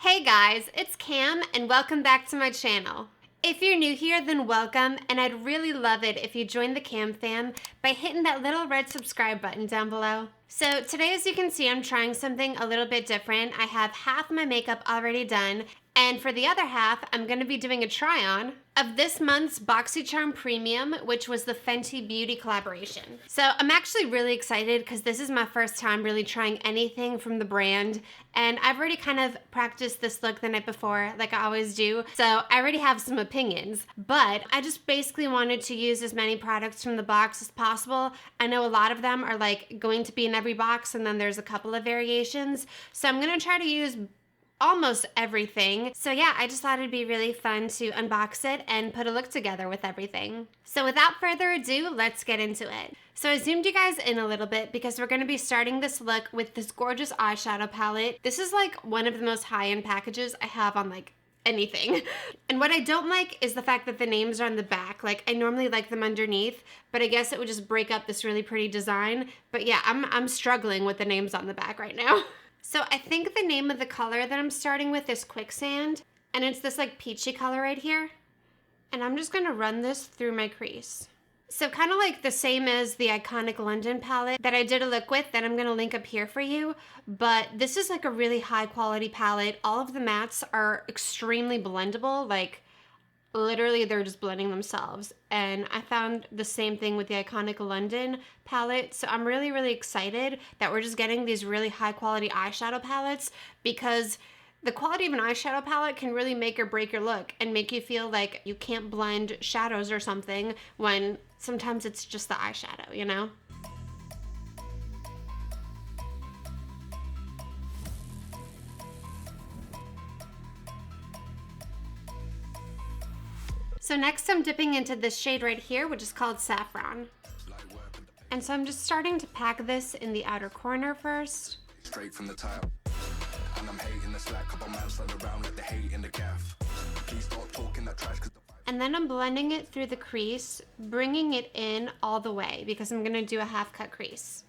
Hey guys, it's Cam and welcome back to my channel. If you're new here, then welcome, and I'd really love it if you join the Cam fam by hitting that little red subscribe button down below. So today, as you can see, I'm trying something a little bit different. I have half my makeup already done, and for the other half, I'm going to be doing a try-on of this month's BOXYCHARM Premium, which was the Fenty Beauty collaboration. So I'm actually really excited because this is my first time really trying anything from the brand, and I've already kind of practiced this look the night before, like I always do, so I already have some opinions, but I just basically wanted to use as many products from the box as possible. I know a lot of them are like going to be in every box, and then there's a couple of variations, so I'm gonna try to use almost everything. So yeah, I just thought it'd be really fun to unbox it and put a look together with everything. So without further ado, let's get into it. So I zoomed you guys in a little bit because we're gonna be starting this look with this gorgeous eyeshadow palette. This is like one of the most high-end packages I have on like anything. And what I don't like is the fact that the names are on the back. Like I normally like them underneath, but I guess it would just break up this really pretty design. But yeah, I'm struggling with the names on the back right now. So I think the name of the color that I'm starting with is Quicksand, and it's this like peachy color right here. And I'm just gonna run this through my crease. So kind of like the same as the iconic London palette that I did a look with that I'm gonna link up here for you, but this is like a really high quality palette. All of the mattes are extremely blendable, like literally they're just blending themselves. And I found the same thing with the iconic London palette. So I'm really, really excited that we're just getting these really high quality eyeshadow palettes, because the quality of an eyeshadow palette can really make or break your look and make you feel like you can't blend shadows or something when sometimes it's just the eyeshadow, you know? So next I'm dipping into this shade right here, which is called Saffron. And so I'm just starting to pack this in the outer corner first. Straight from the top. And I'm hating the slack, couple man slide around like the hate in the gaff. Please stop talking that trash. And then I'm blending it through the crease, bringing it in all the way because I'm gonna do a half cut crease.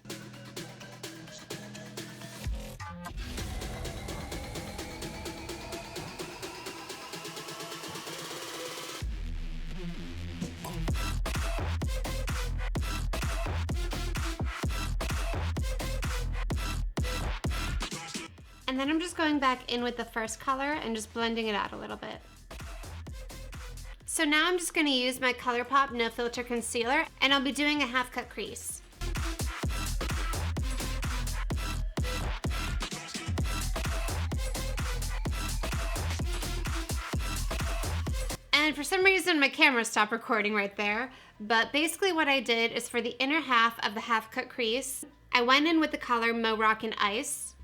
And then I'm just going back in with the first color and just blending it out a little bit. So now I'm just gonna use my ColourPop No Filter Concealer, and I'll be doing a half cut crease. And for some reason my camera stopped recording right there, but basically what I did is for the inner half of the half cut crease, I went in with the color Mo Rockin' Ice,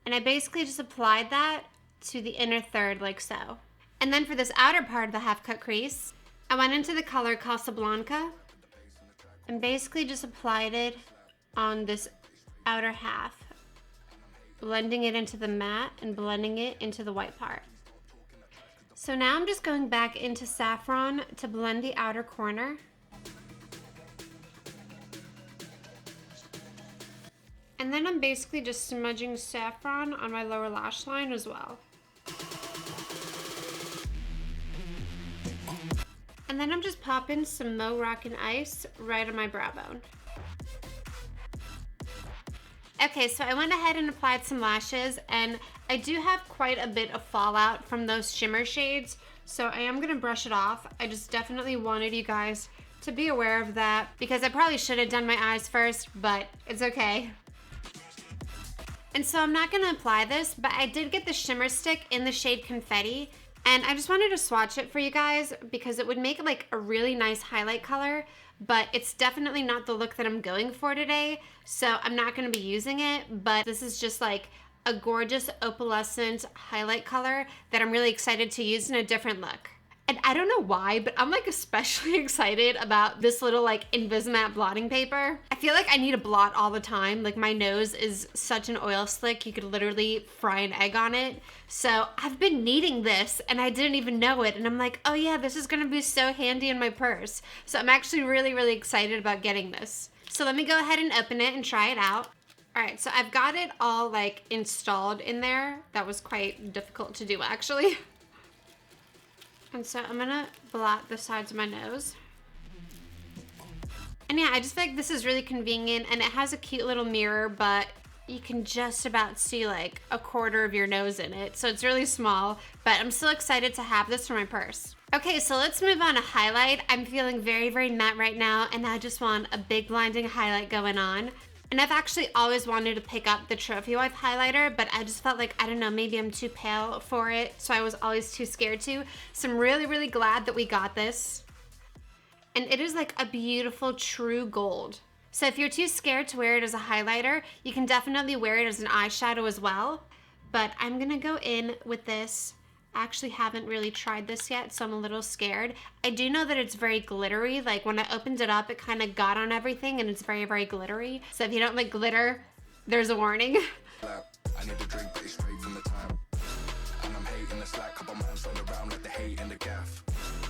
and I basically just applied that to the inner third like so. And then for this outer part of the half cut crease, I went into the color Casablanca and basically just applied it on this outer half, blending it into the matte and blending it into the white part. So now I'm just going back into Saffron to blend the outer corner. And then I'm basically just smudging saffron on my lower lash line as well. And then I'm just popping some Mo Rockin' Ice right on my brow bone. Okay, so I went ahead and applied some lashes, and I do have quite a bit of fallout from those shimmer shades, so I am gonna brush it off. I just definitely wanted you guys to be aware of that because I probably should have done my eyes first, but it's okay. And so I'm not gonna apply this, but I did get the shimmer stick in the shade Confetti, and I just wanted to swatch it for you guys because it would make like a really nice highlight color, but it's definitely not the look that I'm going for today, so I'm not gonna be using it, but this is just like a gorgeous opalescent highlight color that I'm really excited to use in a different look. And I don't know why, but I'm like especially excited about this little like Invismatte blotting paper. I feel like I need a blot all the time. Like my nose is such an oil slick, you could literally fry an egg on it. So I've been needing this and I didn't even know it. And I'm like, oh yeah, this is gonna be so handy in my purse. So I'm actually really, really excited about getting this. So let me go ahead and open it and try it out. All right, so I've got it all like installed in there. That was quite difficult to do actually. And so I'm gonna blot the sides of my nose. And yeah, I just feel like this is really convenient, and it has a cute little mirror, but you can just about see like a quarter of your nose in it. So it's really small, but I'm still excited to have this for my purse. Okay, so let's move on to highlight. I'm feeling very, very matte right now, and I just want a big blinding highlight going on. And I've actually always wanted to pick up the Trophy Wife highlighter, but I just felt like, I don't know, maybe I'm too pale for it, so I was always too scared to. So I'm really, really glad that we got this. And it is like a beautiful true gold. So if you're too scared to wear it as a highlighter, you can definitely wear it as an eyeshadow as well. But I'm gonna go in with this. I actually haven't really tried this yet, so I'm a little scared. I do know that it's very glittery. Like when I opened it up, it kind of got on everything, and it's very, very glittery. So if you don't like glitter, there's a warning. I need a drink, but it's straight from the tap. And I'm hating the slack, couple man stand around like the hate in the gaff.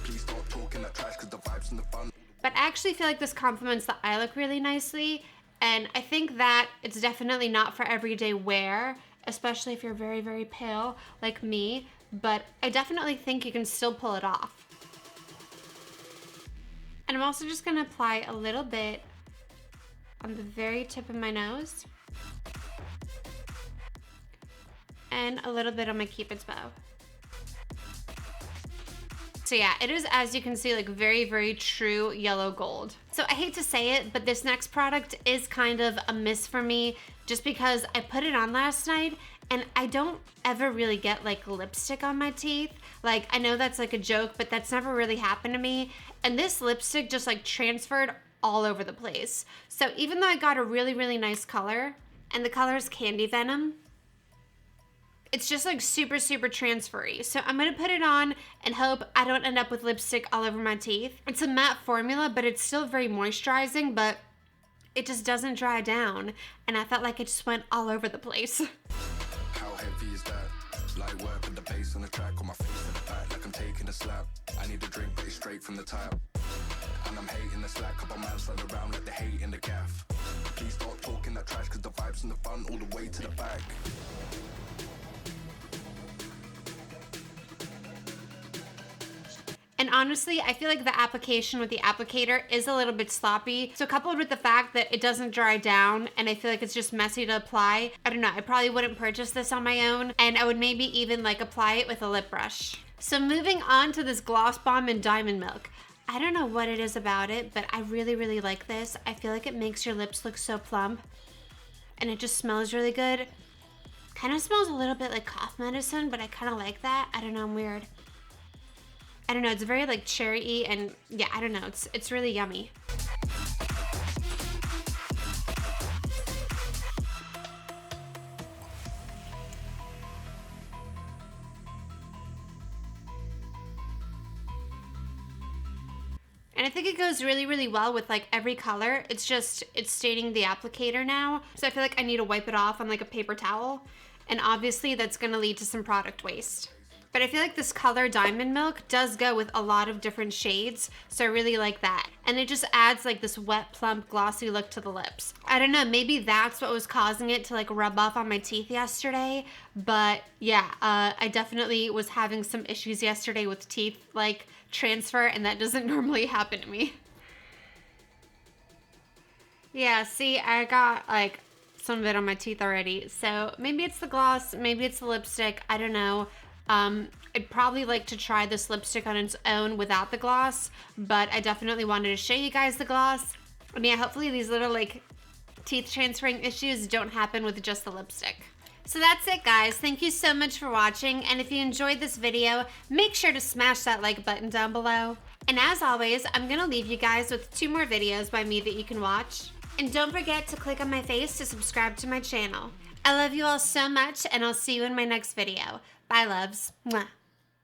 Please stop talking that trash, cause the vibes and the fun. But I actually feel like this complements the eye look really nicely. And I think that it's definitely not for everyday wear, especially if you're very, very pale like me. But I definitely think you can still pull it off. And I'm also just gonna apply a little bit on the very tip of my nose. And a little bit on my Cupid's bow. So yeah, it is, as you can see, like very, very true yellow gold. So I hate to say it, but this next product is kind of a miss for me, just because I put it on last night and I don't ever really get like lipstick on my teeth. Like, I know that's like a joke, but that's never really happened to me. And this lipstick just like transferred all over the place. So even though I got a really, really nice color, and the color is Candy Venom, it's just like super, super transfery. So I'm gonna put it on and hope I don't end up with lipstick all over my teeth. It's a matte formula, but it's still very moisturizing, but it just doesn't dry down. And I felt like it just went all over the place. How heavy is that? Light work with the bass on the track, on my face in the back like I'm taking a slap. I need a drink, but it's straight from the tap. And I'm hating the slack, couple man stand around like the hate in the gaff. Please stop talking that trash, cause the vibes and the fun all the way to the back. And honestly, I feel like the application with the applicator is a little bit sloppy. So coupled with the fact that it doesn't dry down and I feel like it's just messy to apply, I don't know, I probably wouldn't purchase this on my own, and I would maybe even like apply it with a lip brush. So moving on to this Gloss Bomb in Diamond Milk. I don't know what it is about it, but I really, really like this. I feel like it makes your lips look so plump, and it just smells really good. Kind of smells a little bit like cough medicine, but I kind of like that. I don't know, I'm weird. I don't know, it's very like cherry-y, and yeah, I don't know, it's really yummy. And I think it goes really, really well with like every color. It's staining the applicator now. So I feel like I need to wipe it off on like a paper towel. And obviously that's gonna lead to some product waste. But I feel like this color Diamond Milk does go with a lot of different shades, so I really like that. And it just adds like this wet, plump, glossy look to the lips. I don't know, maybe that's what was causing it to like rub off on my teeth yesterday. But yeah, I definitely was having some issues yesterday with teeth like transfer, and that doesn't normally happen to me. Yeah, see, I got like some of it on my teeth already. So maybe it's the gloss, maybe it's the lipstick, I don't know. I'd probably like to try this lipstick on its own without the gloss, but I definitely wanted to show you guys the gloss. And yeah, hopefully these little like teeth transferring issues don't happen with just the lipstick. So that's it, guys. Thank you so much for watching, and if you enjoyed this video, make sure to smash that like button down below. And as always, I'm gonna leave you guys with 2 more videos by me that you can watch. And don't forget to click on my face to subscribe to my channel. I love you all so much, and I'll see you in my next video. Bye, loves. Mwah.